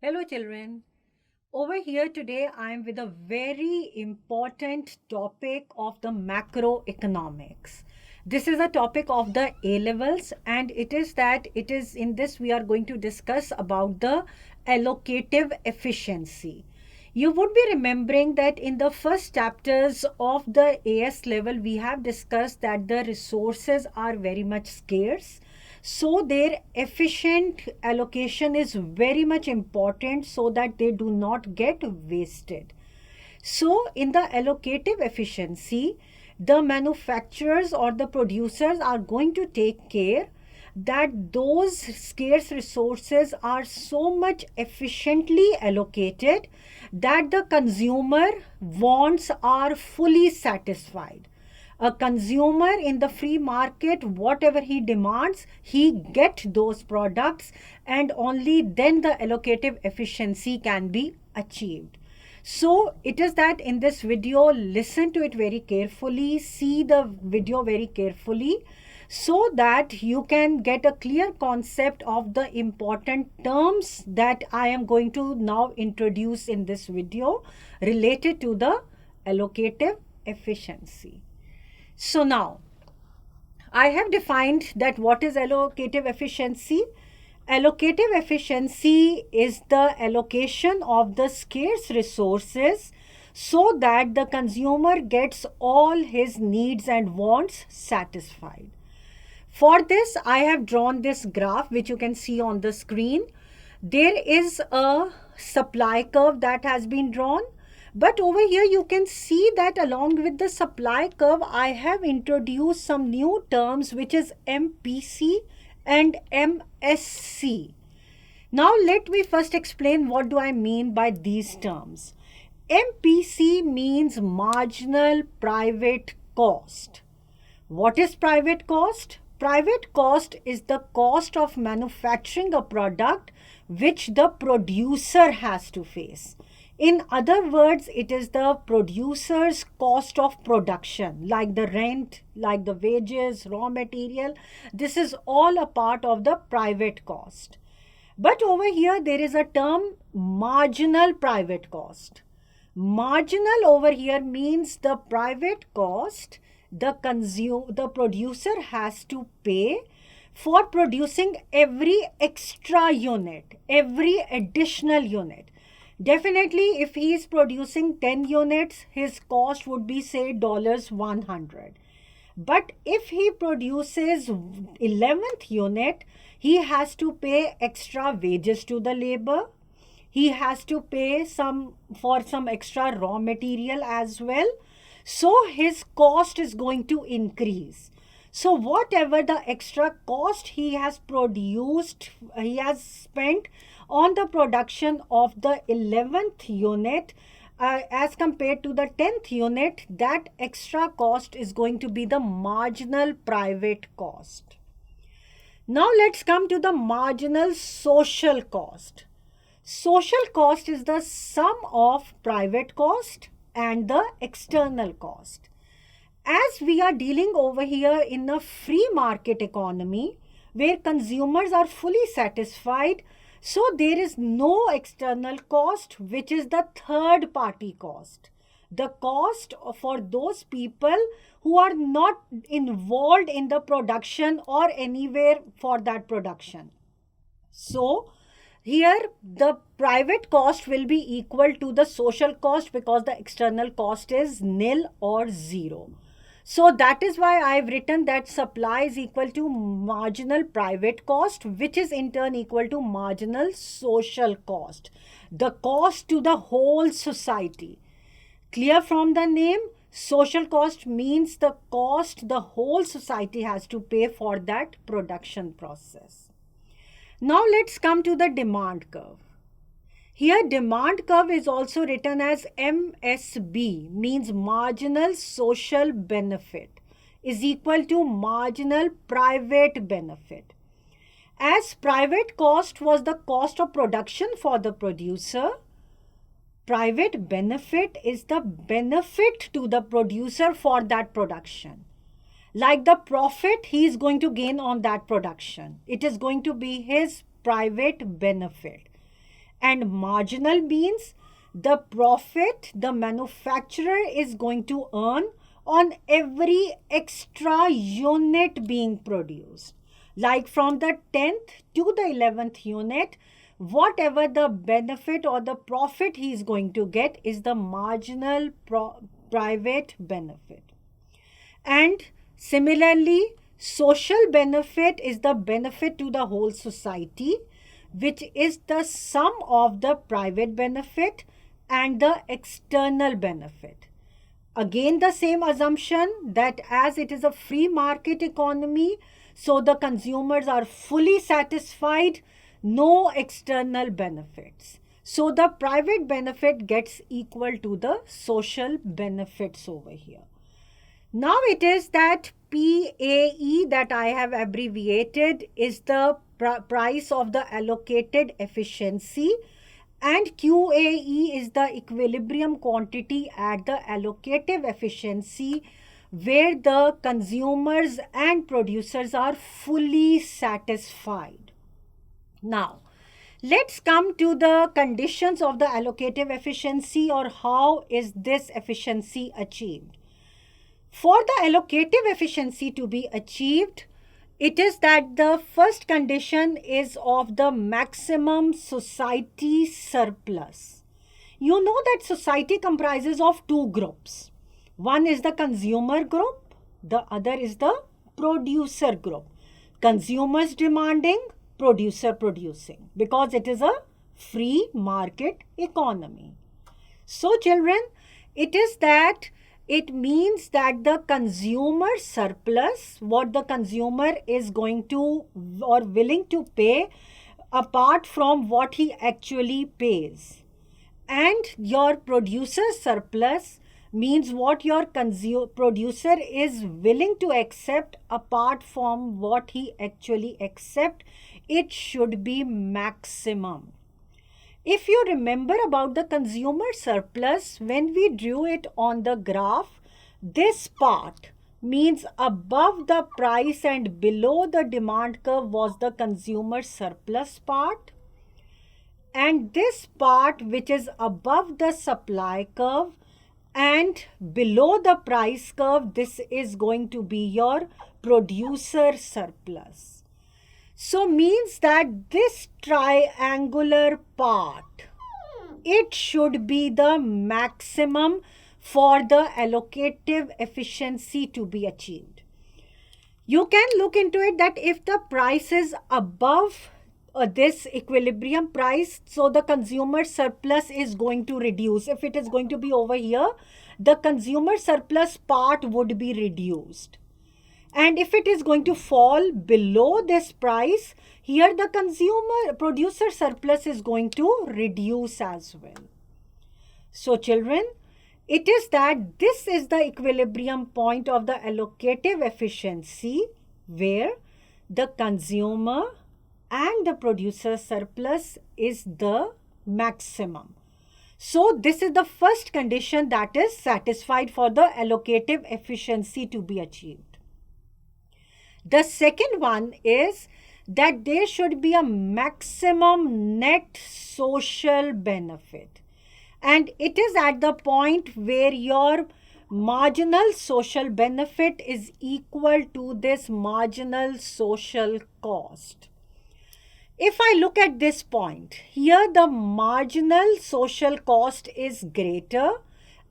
Hello children. Over here today I am with a very important topic of the macroeconomics. This is a topic of the A levels, and it is in this we are going to discuss about the allocative efficiency. You would be remembering that in the first chapters of the AS level we have discussed that the resources are very much scarce, so their efficient allocation is very much important so that they do not get wasted. So in the allocative efficiency, the manufacturers or the producers are going to take care that those scarce resources are so much efficiently allocated that the consumer wants are fully satisfied. A consumer in the free market, whatever he demands, he get those products, and only then the allocative efficiency can be achieved. So it is that in this video, listen to it very carefully, see the video very carefully, so that you can get a clear concept of the important terms that I am going to now introduce in this video related to the allocative efficiency. So now, I have defined that what is allocative efficiency. Allocative efficiency is the allocation of the scarce resources so that the consumer gets all his needs and wants satisfied. For this, I have drawn this graph which you can see on the screen. There is a supply curve that has been drawn. But over here you can see that along with the supply curve, I have introduced some new terms which is Mpc and Msc. Now let me first explain what do I mean by these terms. Mpc means marginal private cost. What is private cost? Private cost is the cost of manufacturing a product which the producer has to face. In other words, it is the producer's cost of production, like the rent, like the wages, raw material. This is all a part of the private cost. But over here, there is a term marginal private cost. Marginal over here means the private cost the producer has to pay for producing every extra unit, every additional unit. Definitely, if he is producing 10 units, his cost would be say $100. But if he produces 11th unit, he has to pay extra wages to the labor. He has to pay some extra raw material as well. So his cost is going to increase. So whatever the extra cost he has produced, he has spent on the production of the 11th unit as compared to the 10th unit, that extra cost is going to be the marginal private cost. Now let's come to the marginal social cost. Social cost is the sum of private cost and the external cost. As we are dealing over here in a free market economy where consumers are fully satisfied, so there is no external cost, which is the third party cost. The cost for those people who are not involved in the production or anywhere for that production. So here the private cost will be equal to the social cost because the external cost is nil or zero. So that is why I've written that supply is equal to marginal private cost, which is in turn equal to marginal social cost, the cost to the whole society. Clear from the name, social cost means the cost the whole society has to pay for that production process. Now let's come to the demand curve. Here demand curve is also written as MSB, means marginal social benefit is equal to marginal private benefit. As private cost was the cost of production for the producer, private benefit is the benefit to the producer for that production. Like the profit he is going to gain on that production. It is going to be his private benefit. And marginal means the profit the manufacturer is going to earn on every extra unit being produced. Like from the 10th to the 11th unit, whatever the benefit or the profit he is going to get is the marginal private benefit. And similarly, social benefit is the benefit to the whole society, which is the sum of the private benefit and the external benefit. Again, the same assumption that as it is a free market economy, so the consumers are fully satisfied, no external benefits. So the private benefit gets equal to the social benefits over here. Now it is that PAE that I have abbreviated is the price of the allocated efficiency, and QAE is the equilibrium quantity at the allocative efficiency, where the consumers and producers are fully satisfied. Now, let's come to the conditions of the allocative efficiency, or how is this efficiency achieved. For the allocative efficiency to be achieved, it is that the first condition is of the maximum society surplus. You know that society comprises of two groups. One is the consumer group, the other is the producer group. Consumers demanding, producer producing, because it is a free market economy. So children, it is that it means that the consumer surplus, what the consumer is going to or willing to pay apart from what he actually pays, and your producer surplus means what your producer is willing to accept apart from what he actually accept. It should be maximum. If you remember about the consumer surplus, when we drew it on the graph, this part means above the price and below the demand curve was the consumer surplus part. And this part, which is above the supply curve and below the price curve, this is going to be your producer surplus. So means that this triangular part, it should be the maximum for the allocative efficiency to be achieved. You can look into it that if the price is above this equilibrium price, so the consumer surplus is going to reduce. If it is going to be over here, the consumer surplus part would be reduced. And if it is going to fall below this price, here the producer surplus is going to reduce as well. So children, it is that this is the equilibrium point of the allocative efficiency, where the consumer and the producer surplus is the maximum. So this is the first condition that is satisfied for the allocative efficiency to be achieved. The second one is that there should be a maximum net social benefit. And it is at the point where your marginal social benefit is equal to this marginal social cost. If I look at this point, here the marginal social cost is greater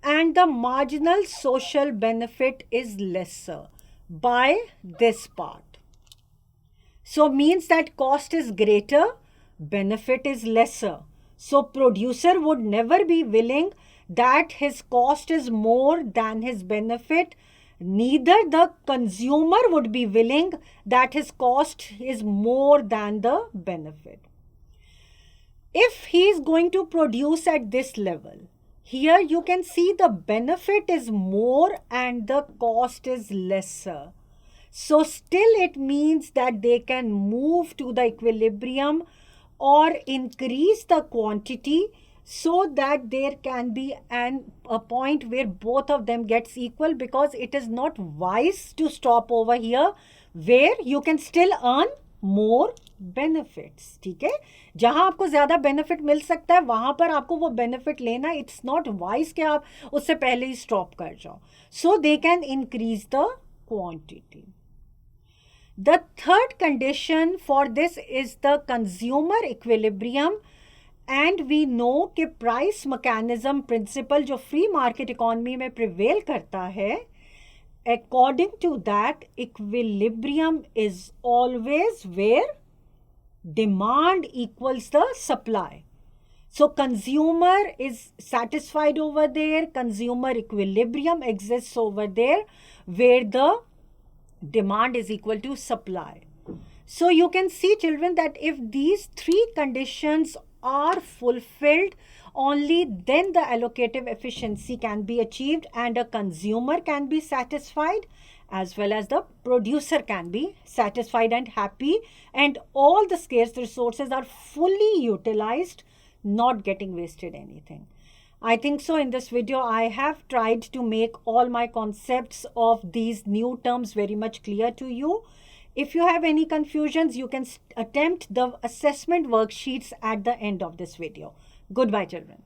and the marginal social benefit is lesser by this part. So means that cost is greater, benefit is lesser. So producer would never be willing that his cost is more than his benefit. Neither the consumer would be willing that his cost is more than the benefit. If he is going to produce at this level, here you can see the benefit is more and the cost is lesser. So still it means that they can move to the equilibrium or increase the quantity so that there can be a point where both of them gets equal, because it is not wise to stop over here where you can still earn more benefits. ठीक है, जहां आपको ज्यादा benefit मिल सकता है वहां पर आपको वो बेनिफिट लेना. इट्स नॉट वाइज कि आप उससे पहले ही स्टॉप कर जाओ. So they can increase the quantity. The third condition for this is the consumer equilibrium, and we know कि price mechanism principle जो free market economy में prevail करता है, according to that equilibrium is always where demand equals the supply. So consumer is satisfied over there, consumer equilibrium exists over there where the demand is equal to supply. So you can see, children, that if these three conditions are fulfilled, only then the allocative efficiency can be achieved and a consumer can be satisfied as well as the producer can be satisfied and happy, and all the scarce resources are fully utilized, not getting wasted anything. I think so in this video I have tried to make all my concepts of these new terms very much clear to you. If you have any confusions, you can attempt the assessment worksheets at the end of this video. Goodbye, children.